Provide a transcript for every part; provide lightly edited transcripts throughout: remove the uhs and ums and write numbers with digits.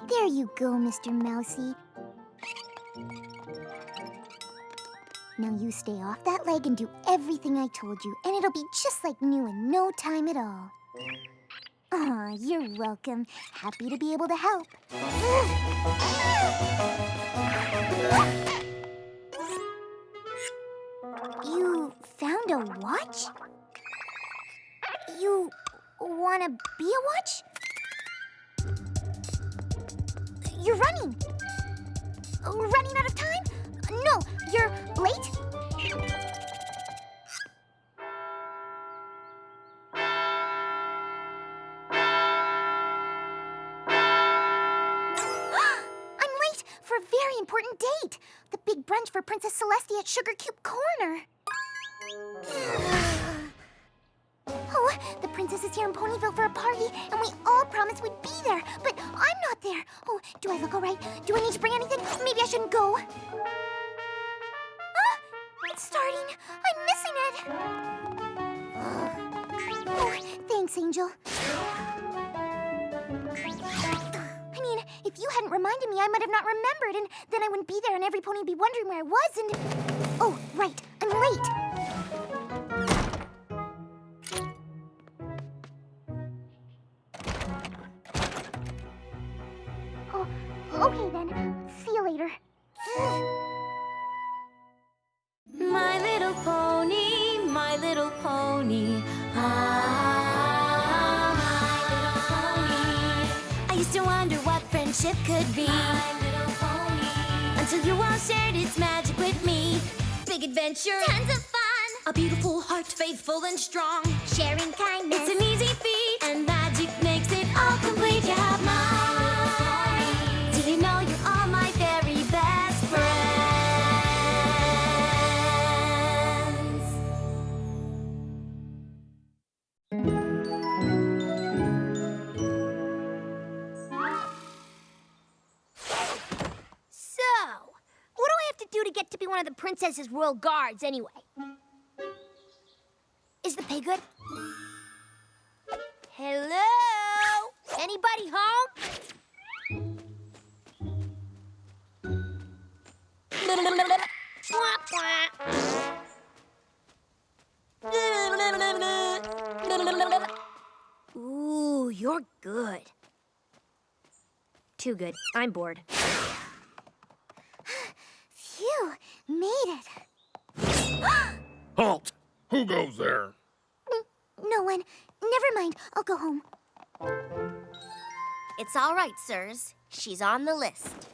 There you go, Mr. Mousy. Now you stay off that leg and do everything I told you, and it'll be just like new in no time at all. Aw, you're welcome. Happy to be able to help. You found a watch? You wanna be a watch? You're running. Running out of time? No, you're late? I'm late for a very important date. The big brunch for Princess Celestia at Sugar Cube Corner. Oh, the princess is here in Ponyville for a party, and we all promised we'd be there, but I'm not there. Oh, do I look all right? Do I need to bring anything? Maybe I shouldn't go. Ah, it's starting. I'm missing it. Oh, thanks, Angel. I mean, if you hadn't reminded me, I might have not remembered, and then I wouldn't be there, and every pony would be wondering where I was, and... Oh, right, I'm late. Okay then, see you later. My little pony, my little pony. Ah, my little pony. I used to wonder what friendship could be. My little pony. Until you all shared its magic with me. Big adventure, tons of fun. A beautiful heart, faithful and strong. Sharing kindness, it's an easy feat. And magic makes it all complete. You have mine. You know you're all my very best friends. So, what do I have to do to get to be one of the princess's royal guards anyway? Is the pay good? Hello? Anybody home? Ooh, you're good. Too good. I'm bored. Phew, made it. Halt! Who goes there? No one. Never mind, I'll go home. It's all right, sirs. She's on the list.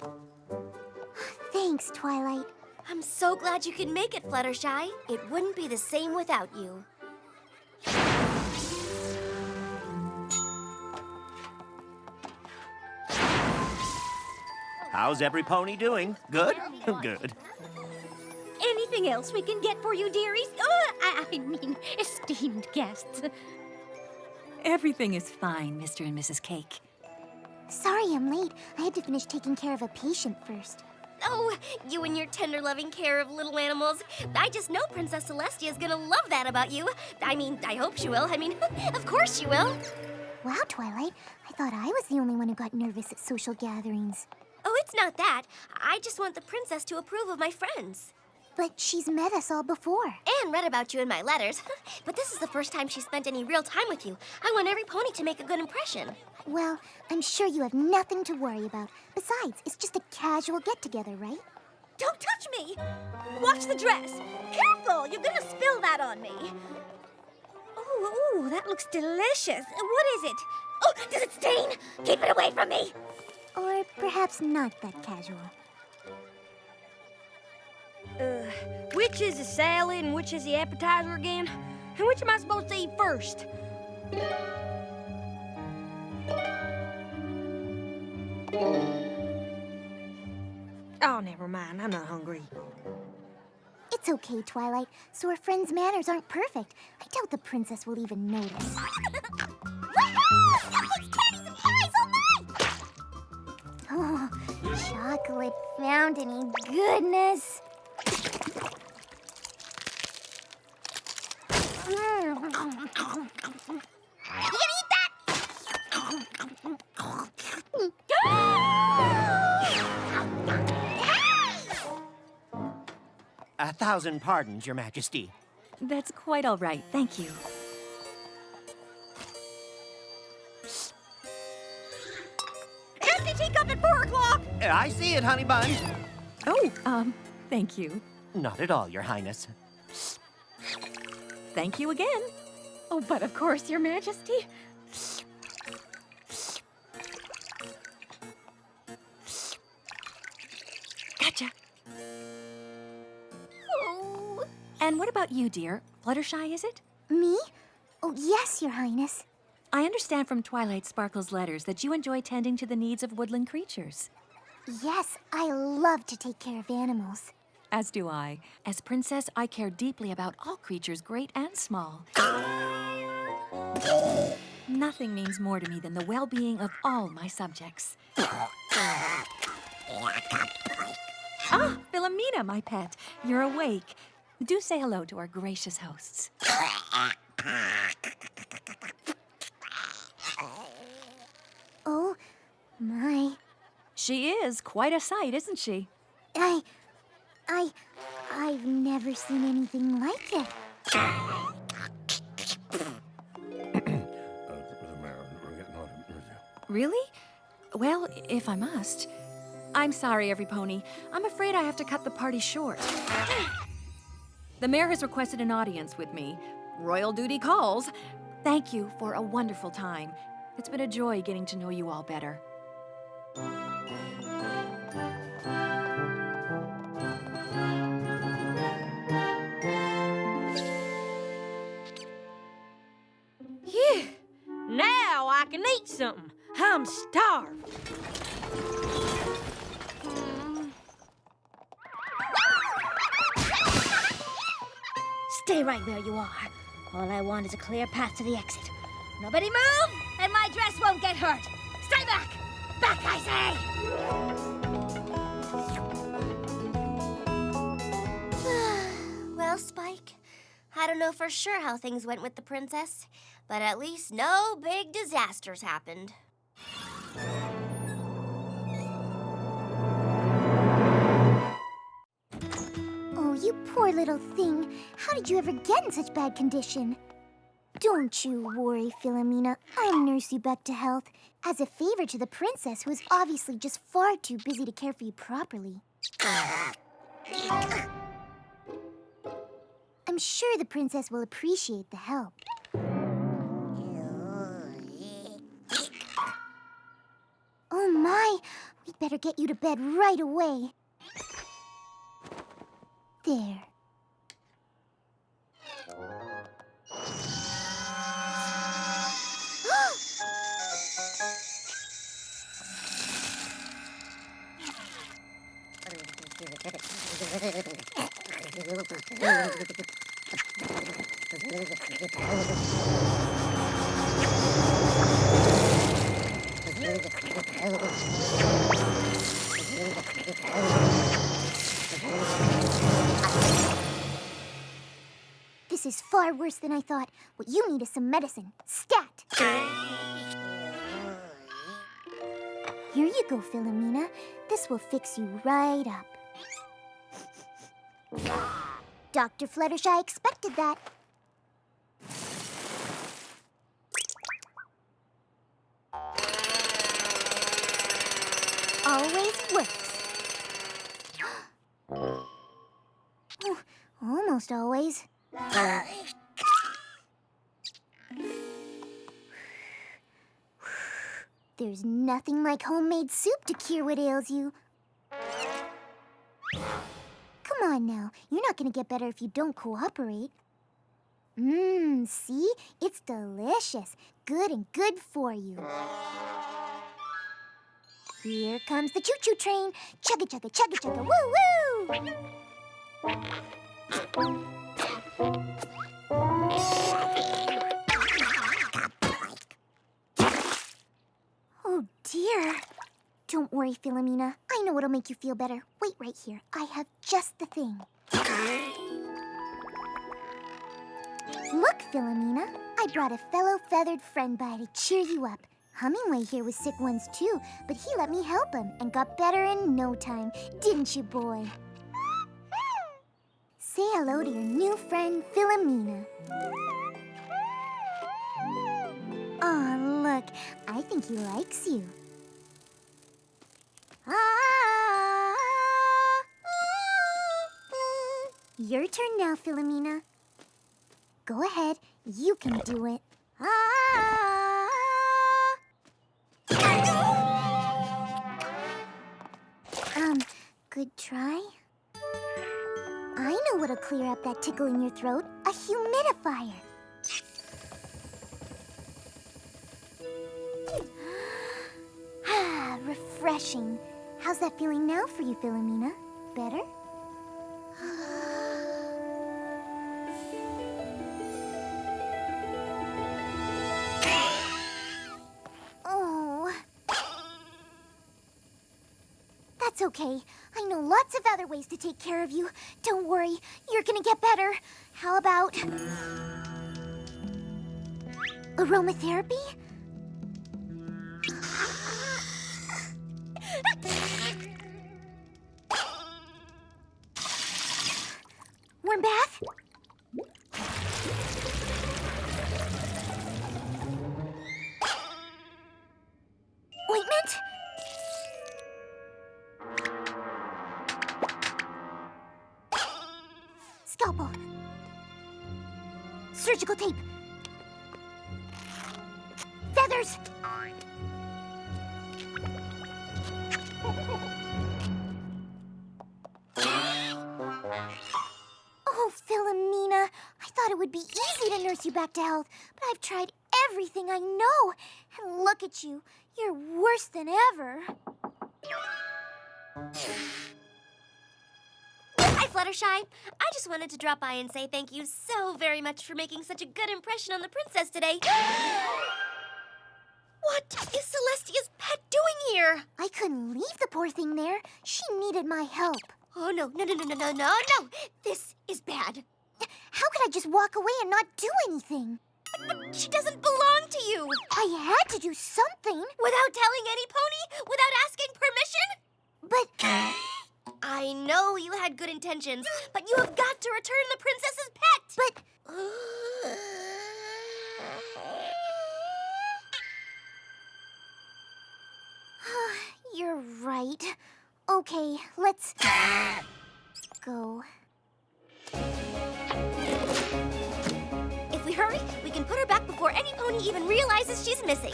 Thanks, Twilight. I'm so glad you could make it, Fluttershy. It wouldn't be the same without you. How's every pony doing? Good? Good. Anything else we can get for you, dearies? I mean, esteemed guests. Everything is fine, Mr. and Mrs. Cake. Sorry I'm late. I had to finish taking care of a patient first. Oh, you and your tender, loving care of little animals. I just know Princess Celestia is gonna love that about you. I mean, I hope she will. I mean, of course she will. Wow, Twilight. I thought I was the only one who got nervous at social gatherings. Oh, it's not that. I just want the princess to approve of my friends. But she's met us all before. And read about you in my letters. But this is the first time she spent any real time with you. I want every pony to make a good impression. Well, I'm sure you have nothing to worry about. Besides, it's just a casual get-together, right? Don't touch me! Watch the dress! Careful! You're gonna spill that on me! Oh, that looks delicious. What is it? Oh, does it stain? Keep it away from me! Or perhaps not that casual. Which is the salad and which is the appetizer again? And which am I supposed to eat first? Oh, never mind. I'm not hungry. It's okay, Twilight. So our friend's manners aren't perfect. I doubt the princess will even notice. Cupcakes, candies, and pies, oh my! Oh, chocolate fountainy goodness. You gonna eat that? 1,000 pardons, Your Majesty. That's quite all right, thank you. Empty teacup at 4 o'clock! I see it, honey bun. Oh, thank you. Not at all, Your Highness. Thank you again. Oh, but of course, Your Majesty. Gotcha. Oh. And what about you, dear? Fluttershy, is it? Me? Oh, yes, Your Highness. I understand from Twilight Sparkle's letters that you enjoy tending to the needs of woodland creatures. Yes, I love to take care of animals. As do I. As princess, I care deeply about all creatures, great and small. Nothing means more to me than the well-being of all my subjects. Ah, Philomena, my pet. You're awake. Do say hello to our gracious hosts. Oh, my. She is quite a sight, isn't she? I've never seen anything like it. Really? Well, if I must. I'm sorry, every pony. I'm afraid I have to cut the party short. The mayor has requested an audience with me. Royal duty calls. Thank you for a wonderful time. It's been a joy getting to know you all better. Phew! Now I can eat something. I'm starved. Stay right where you are. All I want is a clear path to the exit. Nobody move, and my dress won't get hurt. Stay back! Back, I say! Well, Spike, I don't know for sure how things went with the princess, but at least no big disasters happened. Oh, you poor little thing. How did you ever get in such bad condition? Don't you worry, Philomena. I'll nurse you back to health. As a favor to the princess, who is obviously just far too busy to care for you properly. I'm sure the princess will appreciate the help. Oh my! We'd better get you to bed right away. There. This is far worse than I thought. What you need is some medicine. Stat! Here you go, Philomena. This will fix you right up. Dr. Fluttershy expected that. Always works. Oh, almost always. There's nothing like homemade soup to cure what ails you. Come on now, you're not gonna get better if you don't cooperate. See? It's delicious. Good and good for you. Here comes the choo-choo train. Chugga, chugga, chugga, chugga, woo-woo! Oh, dear. Don't worry, Philomena. I know what'll make you feel better. Wait right here. I have just the thing. Look, Philomena. I brought a fellow feathered friend by to cheer you up. Hummingway here was sick once too, but he let me help him and got better in no time. Didn't you, boy? Say hello to your new friend, Philomena. Aw, look, I think he likes you. Your turn now, Philomena. Go ahead, you can do it. Good try. I know what'll clear up that tickle in your throat. A humidifier. Refreshing. How's that feeling now for you, Philomena? Better? Oh. That's okay. I know lots of other ways to take care of you. Don't worry, you're gonna get better. How about aromatherapy? Warm bath? Ointment? Scalpel. Surgical tape. Feathers. Oh, Philomena, I thought it would be easy to nurse you back to health, but I've tried everything I know. And look at you. You're worse than ever. Hi, Fluttershy. I just wanted to drop by and say thank you so very much for making such a good impression on the princess today. What is Celestia's pet doing here? I couldn't leave the poor thing there. She needed my help. Oh, no. This is bad. How could I just walk away and not do anything? But she doesn't belong to you. I had to do something. Without telling any pony? Without asking permission? But... I know you had good intentions, but you have got to return the princess's pet. But... You're right. Okay, let's go. If we hurry, we can put her back before any pony even realizes she's missing.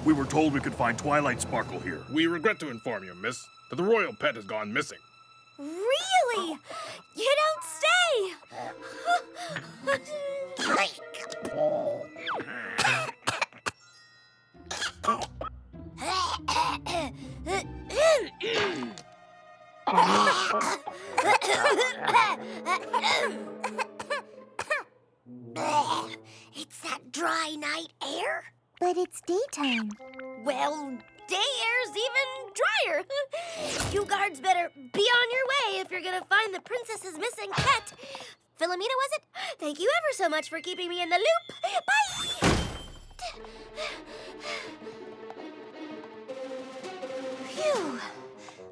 We were told we could find Twilight Sparkle here. We regret to inform you, miss, that the royal pet has gone missing. Really? You don't say! It's that dry night air? But it's daytime. Well, day air's even drier. You guards better be on your way if you're gonna find the princess's missing pet. Philomena, was it? Thank you ever so much for keeping me in the loop. Bye! Phew.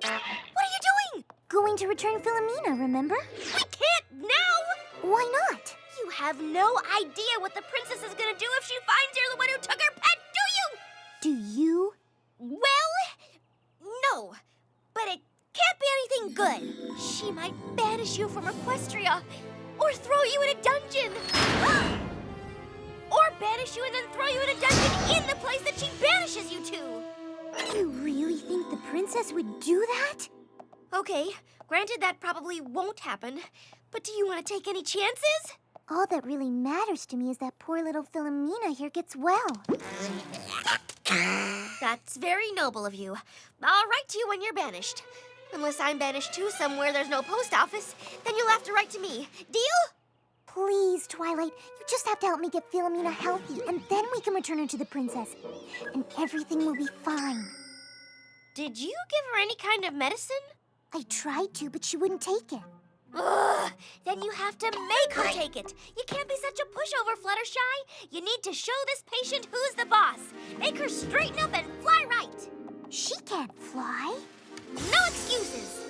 What are you doing? Going to return Philomena, remember? We can't now! Why not? You have no idea what the princess is gonna do if she finds you're the one who took her pet, do you? Do you? Well, no. But it can't be anything good. She might banish you from Equestria, or throw you in a dungeon. Or banish you and then throw you in a dungeon in the place that she banishes you to. You really think the princess would do that? Okay, granted that probably won't happen, but do you want to take any chances? All that really matters to me is that poor little Philomena here gets well. That's very noble of you. I'll write to you when you're banished. Unless I'm banished too somewhere there's no post office, then you'll have to write to me. Deal? Please, Twilight, you just have to help me get Philomena healthy, and then we can return her to the princess. And everything will be fine. Did you give her any kind of medicine? I tried to, but she wouldn't take it. Ugh, then you have to make her take it. You can't be such a pushover, Fluttershy. You need to show this patient who's the boss. Make her straighten up and fly right. She can't fly. No excuses.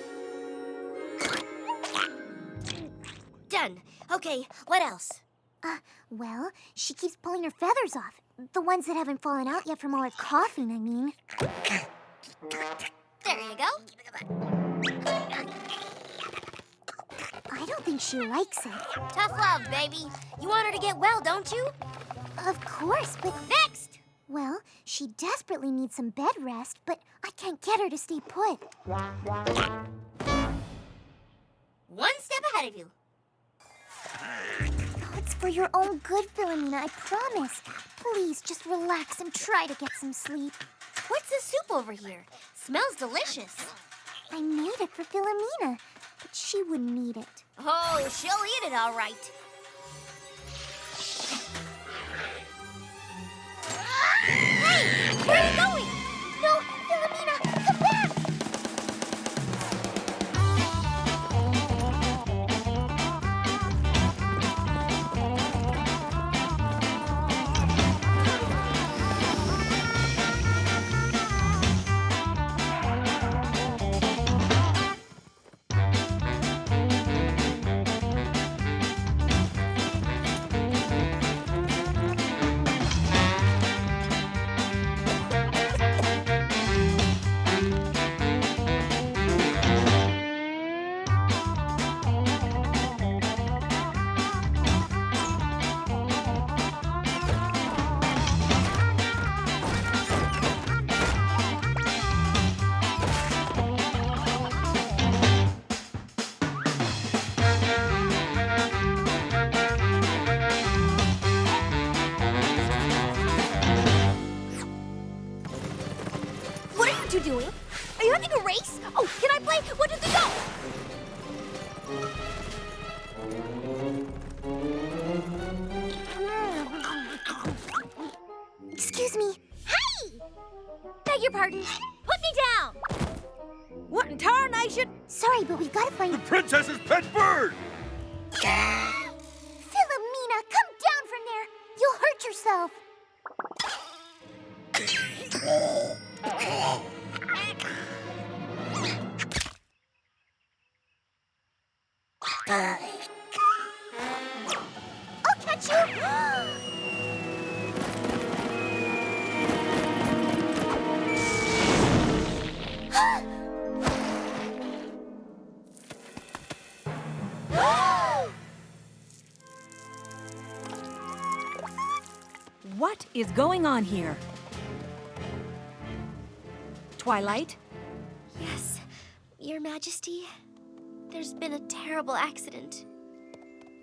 Done. Okay, what else? Well, she keeps pulling her feathers off. The ones that haven't fallen out yet from all her coughing, I mean. There you go. I don't think she likes it. Tough love, baby. You want her to get well, don't you? Of course, but... Next! Well, she desperately needs some bed rest, but I can't get her to stay put. One step ahead of you. Oh, it's for your own good, Philomena, I promise. Please, just relax and try to get some sleep. What's this soup over here? Smells delicious. I made it for Philomena, but she wouldn't eat it. Oh, she'll eat it all right. Hey, where are you going? No, Philomena, come back! What are you doing? Are you having a race? Oh, can I play? 1, 2, 3, go! Excuse me. Hey! Beg your pardon. Put me down! What in tarnation? Sorry, but we've got to find... The princess's pet bird! Philomena, come down from there! You'll hurt yourself! I'll catch you! What is going on here? Twilight? Yes, Your Majesty. There's been a terrible accident.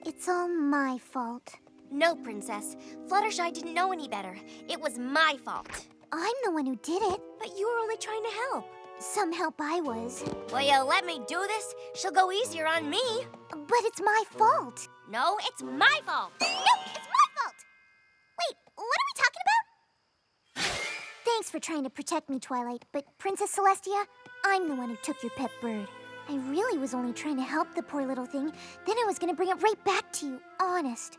It's all my fault. No, Princess. Fluttershy didn't know any better. It was my fault. I'm the one who did it. But you were only trying to help. Some help I was. Will you let me do this? She'll go easier on me. But it's my fault. No, it's my fault. No, it's my fault! Wait, what are we talking about? Thanks for trying to protect me, Twilight, but Princess Celestia, I'm the one who took your pet bird. I really was only trying to help the poor little thing. Then I was gonna bring it right back to you, honest.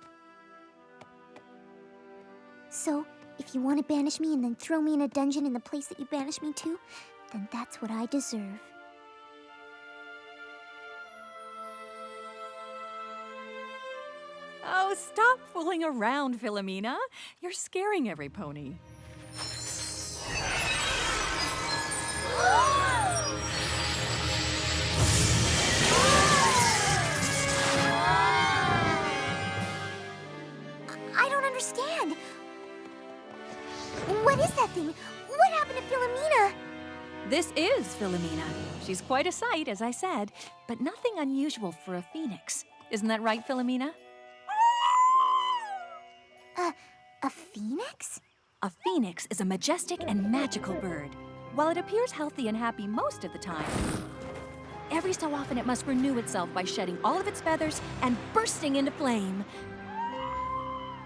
So, if you want to banish me and then throw me in a dungeon in the place that you banished me to, then that's what I deserve. Oh, stop fooling around, Philomena. You're scaring every pony. I don't understand. What is that thing? What happened to Philomena? This is Philomena. She's quite a sight, as I said, but nothing unusual for a phoenix. Isn't that right, Philomena? A phoenix? A phoenix is a majestic and magical bird. While it appears healthy and happy most of the time, every so often it must renew itself by shedding all of its feathers and bursting into flame.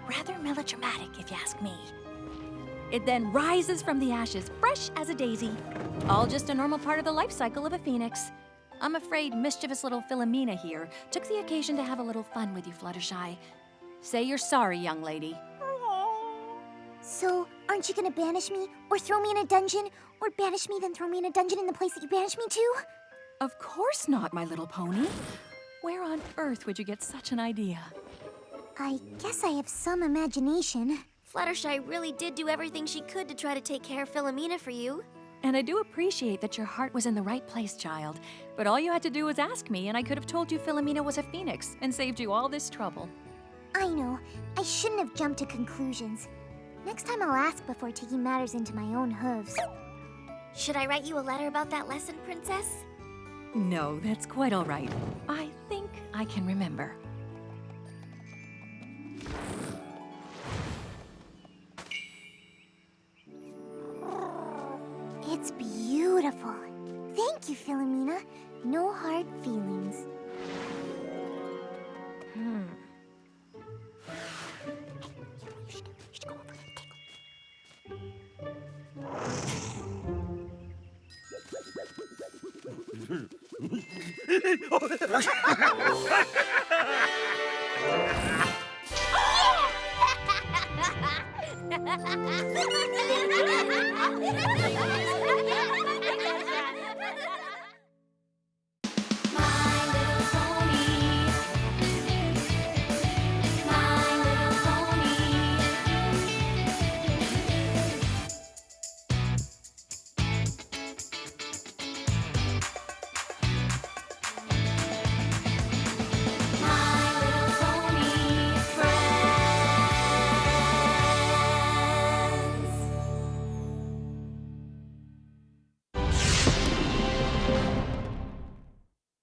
Rather melodramatic, if you ask me. It then rises from the ashes, fresh as a daisy. All just a normal part of the life cycle of a phoenix. I'm afraid mischievous little Philomena here took the occasion to have a little fun with you, Fluttershy. Say you're sorry, young lady. So, aren't you gonna banish me, or throw me in a dungeon, or banish me then throw me in a dungeon in the place that you banished me to? Of course not, my little pony. Where on earth would you get such an idea? I guess I have some imagination. Fluttershy really did do everything she could to try to take care of Philomena for you. And I do appreciate that your heart was in the right place, child. But all you had to do was ask me, and I could have told you Philomena was a phoenix and saved you all this trouble. I know. I shouldn't have jumped to conclusions. Next time I'll ask before taking matters into my own hooves. Should I write you a letter about that lesson, Princess? No, that's quite all right. I think I can remember. It's beautiful. Thank you, Philomena. No hard feelings.